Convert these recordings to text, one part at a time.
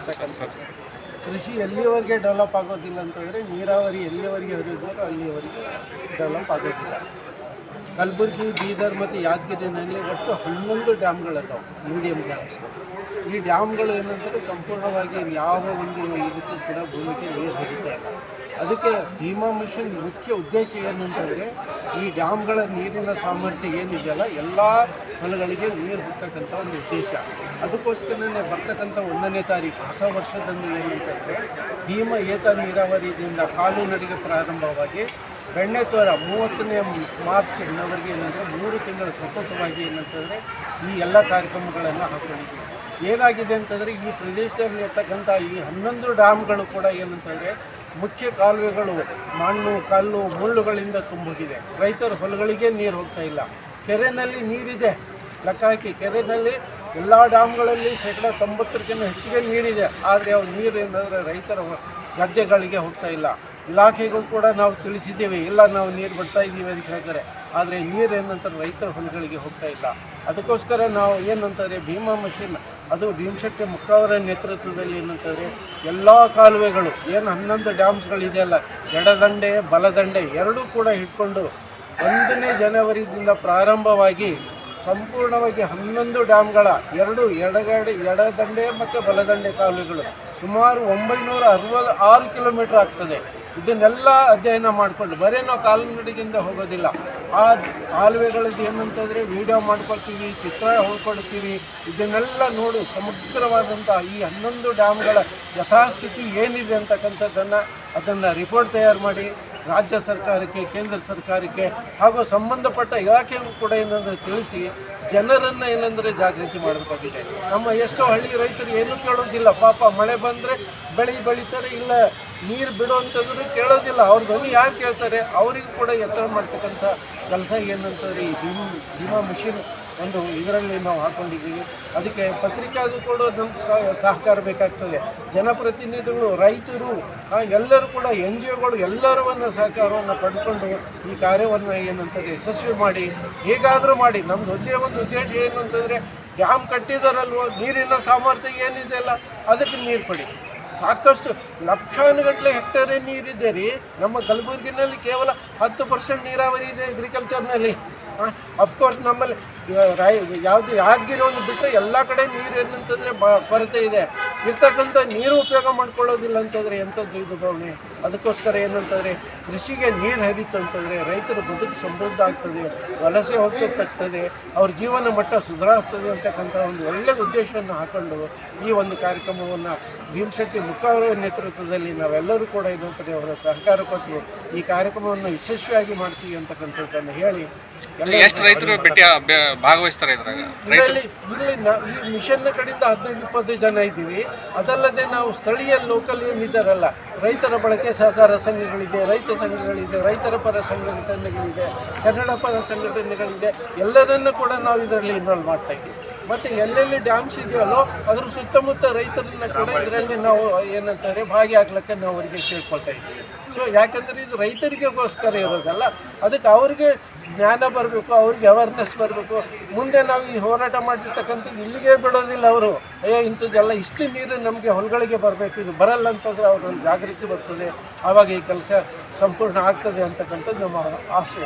ಇರ್ತಕ್ಕಂಥದ್ದು. ಕೃಷಿ ಎಲ್ಲಿವರೆಗೆ ಡೆವಲಪ್ ಆಗೋದಿಲ್ಲ ಅಂತಂದರೆ ನೀರಾವರಿ ಎಲ್ಲಿವರೆಗೆ ಹರಿಯೋದೋ ಅಲ್ಲಿವರೆಗೆ ಡೆವಲಪ್ ಆಗೋದಿಲ್ಲ. ಕಲಬುರಗಿ, ಬೀದರ್ ಮತ್ತು ಯಾದಗಿರಿನಲ್ಲಿ ಒಟ್ಟು 11 ಡ್ಯಾಮ್ಗಳಿದ್ದಾವೆ, ಮೀಡಿಯಮ್ ಡ್ಯಾಮ್ಸ್ಗಳು. ಈ ಡ್ಯಾಮ್ಗಳು ಏನಂದರೆ ಸಂಪೂರ್ಣವಾಗಿ ಯಾವ ಒಂದು ಇದಕ್ಕೂ ಕೂಡ ಭೂಮಿಗೆ ನೀರು ಹರಿತಾ ಇಲ್ಲ. ಅದಕ್ಕೆ ಭೀಮಾ ಮಿಷನ್ ಮುಖ್ಯ ಉದ್ದೇಶ ಏನಂತಂದರೆ ಈ ಡ್ಯಾಮ್ಗಳ ನೀರಿನ ಸಾಮರ್ಥ್ಯ ಏನಿದೆಯಲ್ಲ ಎಲ್ಲ ಹೊಲಗಳಿಗೆ ನೀರು ಬಿಡ್ತಕ್ಕಂಥ ಒಂದು ಉದ್ದೇಶ. ಅದಕ್ಕೋಸ್ಕರನೇ ಬರ್ತಕ್ಕಂಥ 1ನೇ ತಾರೀಕು ಹೊಸ ವರ್ಷದಂದು ಏನಂತಂದರೆ ಭೀಮಾ ಏತ ನೀರಾವರಿಯಿಂದ ಕಾಲುನಡಿಗೆ ಪ್ರಾರಂಭವಾಗಿ ಬೆಣ್ಣೆತೋರ 30ನೇ ಮಾರ್ಚ್ ಇನ್ನವರೆಗೆ ಏನಂದರೆ 3 ತಿಂಗಳು ಸತತವಾಗಿ ಏನಂತಂದರೆ ಈ ಎಲ್ಲ ಕಾರ್ಯಕ್ರಮಗಳನ್ನು ಹಾಕ್ಕೊಂಡಿದ್ದೀವಿ. ಏನಾಗಿದೆ ಅಂತಂದರೆ ಈ ಪ್ರದೇಶದಲ್ಲಿ ಇರ್ತಕ್ಕಂಥ ಈ 11 ಡ್ಯಾಮ್ಗಳು ಕೂಡ ಏನಂತಂದರೆ ಮುಖ್ಯ ಕಾಲುವೆಗಳು ಮಣ್ಣು, ಕಲ್ಲು, ಮುಳ್ಳುಗಳಿಂದ ತುಂಬೋಗಿದೆ. ರೈತರ ಹೊಲಗಳಿಗೆ ನೀರು ಹೋಗ್ತಾ ಇಲ್ಲ. ಕೆರೆಯಲ್ಲಿ ನೀರಿದೆ, ಲೆಕ್ಕ ಹಾಕಿ ಕೆರೆಯಲ್ಲಿ ಎಲ್ಲ ಡ್ಯಾಮ್ಗಳಲ್ಲಿ 90% ಹೆಚ್ಚಿಗೆ ನೀರಿದೆ. ಆದರೆ ಅವು ನೀರು ಏನಂದರೆ ರೈತರ ಗದ್ದೆಗಳಿಗೆ ಹೋಗ್ತಾ ಇಲ್ಲ. ಇಲಾಖೆಗಳು ಕೂಡ ನಾವು ತಿಳಿಸಿದ್ದೀವಿ, ಇಲ್ಲ ನಾವು ನೀರು ಬಿಡ್ತಾ ಇದ್ದೀವಿ ಅಂತ ಹೇಳ್ತಾರೆ. ಆದರೆ ನೀರು ಏನಂತಾರೆ ರೈತರ ಹೊಲಗಳಿಗೆ ಹೋಗ್ತಾ ಇಲ್ಲ. ಅದಕ್ಕೋಸ್ಕರ ನಾವು ಏನಂತಾರೆ ಭೀಮಾ ಮಿಷನ್ ಅದು ಭೀಮಶೆಟ್ಟಿ ಮುಖಾವರ ನೇತೃತ್ವದಲ್ಲಿ ಏನಂತಂದರೆ ಎಲ್ಲ ಕಾಲುವೆಗಳು ಏನು 11 ಡ್ಯಾಮ್ಸ್ಗಳಿದೆಯಲ್ಲ, ಎಡದಂಡೆ ಬಲದಂಡೆ ಎರಡೂ ಕೂಡ ಇಟ್ಕೊಂಡು 1ನೇ ಜನವರಿದಿಂದ ಪ್ರಾರಂಭವಾಗಿ ಸಂಪೂರ್ಣವಾಗಿ 11 ಡ್ಯಾಮ್ಗಳ ಎಡದಂಡೆ ಮತ್ತು ಬಲದಂಡೆ ಕಾಲುವೆಗಳು ಸುಮಾರು 966 ಕಿಲೋಮೀಟ್ರ್ ಆಗ್ತದೆ. ಇದನ್ನೆಲ್ಲ ಅಧ್ಯಯನ ಮಾಡಿಕೊಂಡು ಬರೀ ನಾವು ಕಾಲುನಡಿಗೆಯಿಂದ ಹೋಗೋದಿಲ್ಲ. ಆ ಕಾಲುವೆಗಳದ್ದು ಏನಂತಂದರೆ ವಿಡಿಯೋ ಮಾಡ್ಕೊಳ್ತೀವಿ, ಚಿತ್ರ ಹೊಳ್ಕೊಳ್ತೀವಿ. ಇದನ್ನೆಲ್ಲ ನೋಡಿ ಸಮಗ್ರವಾದಂಥ ಈ 11 ಡ್ಯಾಮ್ಗಳ ಯಥಾಸ್ಥಿತಿ ಏನಿದೆ ಅದನ್ನು ರಿಪೋರ್ಟ್ ತಯಾರು ಮಾಡಿ ರಾಜ್ಯ ಸರ್ಕಾರಕ್ಕೆ, ಕೇಂದ್ರ ಸರ್ಕಾರಕ್ಕೆ ಹಾಗೂ ಸಂಬಂಧಪಟ್ಟ ಇಲಾಖೆಗೂ ಕೂಡ ಏನಂದರೆ ತಿಳಿಸಿ ಜನರನ್ನು ಏನಂದರೆ ಜಾಗೃತಿ ಮಾಡಬೇಕಾಗಿದೆ. ನಮ್ಮ ಎಷ್ಟೋ ಹಳ್ಳಿ ರೈತರು ಏನೂ ಕೇಳೋದಿಲ್ಲ. ಪಾಪ ಮಳೆ ಬಂದರೆ ಬೆಳೀತಾರೆ, ಇಲ್ಲ ನೀರು ಬಿಡುವಂಥದ್ದು ಕೇಳೋದಿಲ್ಲ. ಅವ್ರ ಧ್ವನಿ ಯಾರು ಕೇಳ್ತಾರೆ? ಅವರಿಗೂ ಕೂಡ ಎಚ್ಚರ ಮಾಡ್ತಕ್ಕಂಥ ಕೆಲಸ ಏನಂತಂದರೆ ಈ ಭೀಮಾ ಮಿಷನ್ ಒಂದು ಇದರಲ್ಲಿ ನಾವು ಹಾಕ್ಕೊಂಡಿದ್ದೀವಿ. ಅದಕ್ಕೆ ಪತ್ರಿಕಾದು ಕೂಡ ನಮ್ಗೆ ಸಹಕಾರ ಬೇಕಾಗ್ತದೆ. ಜನಪ್ರತಿನಿಧಿಗಳು, ರೈತರು, ಎಲ್ಲರೂ ಕೂಡ NGOಗಳು ಎಲ್ಲರವನ್ನು ಸಹಕಾರವನ್ನು ಪಡ್ಕೊಂಡು ಈ ಕಾರ್ಯವನ್ನು ಏನಂತಾರೆ ಯಶಸ್ವಿ ಮಾಡಿ ಹೇಗಾದರೂ ಮಾಡಿ ನಮ್ಮದು ಒಂದೇ ಒಂದು ಉದ್ದೇಶ ಏನು ಅಂತಂದರೆ ಡ್ಯಾಮ್ ಕಟ್ಟಿದಾರಲ್ವೋ ನೀರಿನ ಸಾಮರ್ಥ್ಯ ಏನಿದೆಯಲ್ಲ ಅದಕ್ಕೆ ನೀರು ಕೊಡಿ. ಸಾಕಷ್ಟು ಲಕ್ಷಾನುಗಟ್ಟಲೆ ಹೆಕ್ಟೇರ್ ನೀರಿದೆ ರೀ. ನಮ್ಮ ಕಲಬುರಗಿನಲ್ಲಿ ಕೇವಲ 10% ನೀರಾವರಿ ಇದೆ ಅಗ್ರಿಕಲ್ಚರ್ನಲ್ಲಿ. ಅಫ್ಕೋರ್ಸ್ ನಮ್ಮಲ್ಲಿ ಯಾವುದು ಯಾದಗಿರಿ ಒಂದು ಬಿಟ್ಟರೆ ಎಲ್ಲ ಕಡೆ ನೀರು ಏನಂತಂದರೆ ಕೊರತೆ ಇದೆ. ಇರ್ತಕ್ಕಂಥ ನೀರು ಉಪಯೋಗ ಮಾಡ್ಕೊಳ್ಳೋದಿಲ್ಲ ಅಂತಂದರೆ ಎಂಥದ್ದು ಇದು ಭಾವನೆ. ಅದಕ್ಕೋಸ್ಕರ ಏನಂತಂದರೆ ಕೃಷಿಗೆ ನೀರು ಹರಿತು ಅಂತಂದರೆ ರೈತರ ಬದುಕು ಸಮೃದ್ಧ ಆಗ್ತದೆ, ವಲಸೆ ಹೋಗ್ತದೆ, ಅವ್ರ ಜೀವನ ಮಟ್ಟ ಸುಧಾರಿಸ್ತದೆ ಅಂತಕ್ಕಂಥ ಒಂದು ಒಳ್ಳೆಯ ಉದ್ದೇಶವನ್ನು ಹಾಕೊಂಡು ಈ ಒಂದು ಕಾರ್ಯಕ್ರಮವನ್ನು ಭೀಮಶೆಟ್ಟಿ ಮುಖಾವರ ನೇತೃತ್ವದಲ್ಲಿ ನಾವೆಲ್ಲರೂ ಕೂಡ ಏನಂತಾರೆ ಅವರ ಸಹಕಾರ ಕೊಟ್ಟು ಈ ಕಾರ್ಯಕ್ರಮವನ್ನು ಯಶಸ್ವಿಯಾಗಿ ಮಾಡ್ತೀವಿ ಅಂತಕ್ಕಂಥದ್ದನ್ನು ಹೇಳಿ ಎಷ್ಟು ರೈತರು ಭಾಗವಹಿಸ್ತಾರೆ ಇದರಲ್ಲಿ ಈ ಮಿಷನ್ನ ಕಡೆಯಿಂದ 15-20 ಜನ ಇದ್ದೀವಿ. ಅದಲ್ಲದೆ ನಾವು ಸ್ಥಳೀಯ ಲೋಕಲ್ ಏನಿದ್ದಾರಲ್ಲ ರೈತರ ಬಳಕೆ ಸಹಕಾರ ಸಂಘಗಳಿದೆ, ರೈತ ಸಂಘಗಳಿದೆ, ರೈತರ ಪರ ಸಂಘಟನೆಗಳಿದೆ, ಕನ್ನಡ ಪರ ಸಂಘಟನೆಗಳಿದೆ. ಎಲ್ಲರನ್ನೂ ಕೂಡ ನಾವು ಇದರಲ್ಲಿ ಇನ್ವಾಲ್ವ್ ಮಾಡ್ತಾ ಇದ್ದೀವಿ. ಮತ್ತು ಎಲ್ಲೆಲ್ಲಿ ಡ್ಯಾಮ್ಸ್ ಇದೆಯಲ್ಲೋ ಅದ್ರ ಸುತ್ತಮುತ್ತ ರೈತರನ್ನ ಕೂಡ ಇದರಲ್ಲಿ ನಾವು ಏನಂತಾರೆ ಭಾಗಿಯಾಗ್ಲಿಕ್ಕೆ ನಾವು ಅವರಿಗೆ ಕೇಳ್ಕೊಳ್ತಾ ಇದ್ದೀವಿ. ಸೊ ಯಾಕಂದರೆ ಇದು ರೈತರಿಗೋಸ್ಕರ ಇರೋದಲ್ಲ, ಅದಕ್ಕೆ ಅವ್ರಿಗೆ ಜ್ಞಾನ ಬರಬೇಕು, ಅವ್ರಿಗೆ ಅವೇರ್ನೆಸ್ ಬರಬೇಕು. ಮುಂದೆ ನಾವು ಈ ಹೋರಾಟ ಮಾಡಿರ್ತಕ್ಕಂಥದ್ದು ಇಲ್ಲಿಗೆ ಬಿಡೋದಿಲ್ಲ. ಅವರು ಇಂಥದ್ದೆಲ್ಲ ಇಷ್ಟು ನೀರು ನಮಗೆ ಹೊಲಗಳಿಗೆ ಬರಬೇಕು, ಇದು ಬರಲ್ಲ ಅಂತಂದರೆ ಅವ್ರೊಂದು ಜಾಗೃತಿ ಬರ್ತದೆ, ಆವಾಗ ಈ ಕೆಲಸ ಸಂಪೂರ್ಣ ಆಗ್ತದೆ ಅಂತಕ್ಕಂಥದ್ದು ನಮ್ಮ ಆಶಯ.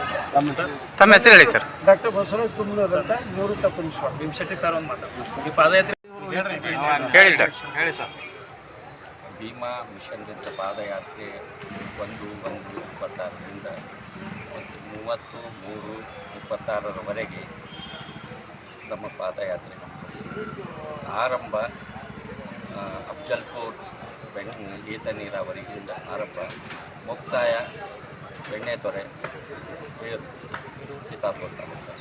ತಮ್ಮ ಹೆಸರು ಹೇಳಿ ಸರ್? ಡಾಕ್ಟರ್ ಬಸವರಾಜ್ ಕುಂಬ್ನೂರ್ ಅಂತ, ನಿವೃತ್ತ ಪುಣ್ಯಸ್ವಾಮಿ. ಭೀಮಶೆಟ್ಟಿ ಸರ್ ಒಂದು ಮಾತು ಈ ಪಾದಯಾತ್ರೆ ಹೇಳಿ ಸರ್. ಭೀಮಾ ಮಿಷನ್ದಿಂದ ಪಾದಯಾತ್ರೆ 1/1/26ರಿಂದ 30/3/26ರವರೆಗೆ ನಮ್ಮ ಪಾದಯಾತ್ರೆ ಆರಂಭ ಅಫ್ಜಲ್ಪುರ್ ಏತ ನೀರಾವರಿಯಿಂದ ಆರಂಭ, ಮುಕ್ತಾಯ ಬೆಣ್ಣೆತೊರೆ ಚಿತ್ತಾಪುರ ತಾಲೂಕು.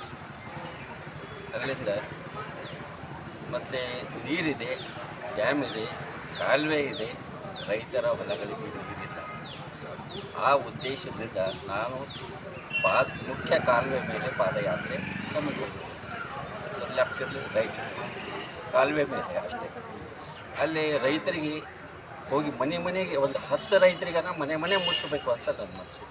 ಅಲ್ಲಿಂದ ಮತ್ತು ನೀರಿದೆ, ಡ್ಯಾಮ್ ಇದೆ, ಕಾಲುವೆ ಇದೆ, ರೈತರ ಹೊಲಗಳಿಗೆ ನೀರಿಲ್ಲ. ಆ ಉದ್ದೇಶದಿಂದ ನಾನು ಮುಖ್ಯ ಕಾಲುವೆ ಮೇಲೆ ಪಾದಯಾತ್ರೆ ನಮಗೆ ಲೆಫ್ಟ್ ಇರಲಿ ರೈಟ್ ಕಾಲುವೆ ಮೇಲೆ ಅಷ್ಟೇ. ಅಲ್ಲಿ ರೈತರಿಗೆ ಹೋಗಿ ಮನೆಗೆ ಒಂದು 10 ರೈತರಿಗಾನ ಮನೆ ಮುಟ್ಟಬೇಕು ಅಂತ ನನ್ನ ಮನಸ್ಸು.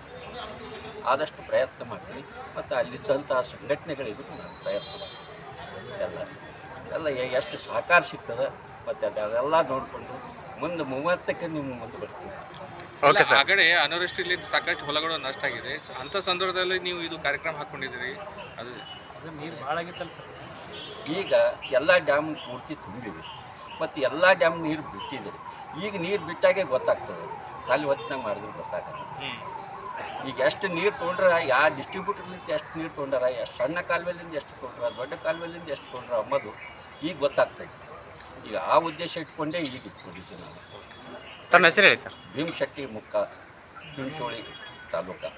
ಆದಷ್ಟು ಪ್ರಯತ್ನ ಮಾಡ್ತೀನಿ. ಮತ್ತು ಅಲ್ಲಿದ್ದಂಥ ಸಂಘಟನೆಗಳಿಗೂ ನಾನು ಪ್ರಯತ್ನ ಮಾಡ್ತೀನಿ. ಎಲ್ಲ ಎಷ್ಟು ಸಹಕಾರ ಸಿಗ್ತದೆ ಮತ್ತು ಅದೆಲ್ಲ ನೋಡಿಕೊಂಡು ಮುಂದೆ 30ಕ್ಕೆ ನಿಮ್ಮ ಮುಂದೆ ಬರ್ತೀವಿ. Okay sir. ಆಗಡೆ ಅನಾವೃಷ್ಟಿಯಲ್ಲಿ ಸಾಕಷ್ಟು ಹೊಲಗಳು ನಷ್ಟ ಆಗಿದೆ. ಸೊ ಅಂಥ ಸಂದರ್ಭದಲ್ಲಿ ನೀವು ಇದು ಕಾರ್ಯಕ್ರಮ ಹಾಕ್ಕೊಂಡಿದ್ದೀರಿ, ಅದು ನೀರು ಭಾಳ ಆಗಿತ್ತಲ್ಲ ಸರ್. ಈಗ ಎಲ್ಲ ಡ್ಯಾಮ್ ಪೂರ್ತಿ ತುಂಬಿವೆ ಮತ್ತು ಎಲ್ಲ ಡ್ಯಾಮ್ ನೀರು ಬಿಟ್ಟಿದೆ. ಈಗ ನೀರು ಬಿಟ್ಟಾಗೆ ಗೊತ್ತಾಗ್ತದೆ, ಖಾಲಿ ಹೊತ್ತಿನಾಗ ಮಾಡಿದ್ರೆ ಗೊತ್ತಾಗಲ್ಲ. ಈಗ ಎಷ್ಟು ನೀರು ತೊಗೊಂಡ್ರೆ ಯಾವ ಡಿಸ್ಟ್ರಿಬ್ಯೂಟರ್ಲಿಂದ ಎಷ್ಟು ನೀರು ತೊಗೊಂಡಾರ, ಎಷ್ಟು ಸಣ್ಣ ಕಾಲುವೆಲಿಂದ ಎಷ್ಟು ತೊಗೊಂಡ್ರ, ದೊಡ್ಡ ಕಾಲುವೆಲಿಂದ ಎಷ್ಟು ತೊಗೊಂಡ್ರ ಅಂಬೋದು ಈಗ ಗೊತ್ತಾಗ್ತದೆ. ಈಗ ಆ ಉದ್ದೇಶ ಇಟ್ಕೊಂಡೇ ಈಗ ಇಟ್ಕೊಂಡಿದ್ದೀವಿ ನಾವು. ತಮ್ಮ ಹೆಸರು ಹೇಳಿ ಸರ್. ಭೀಮಶೆಟ್ಟಿ ಮುಕ್ಕ, ಚುಂಚೋಳಿ ತಾಲೂಕು.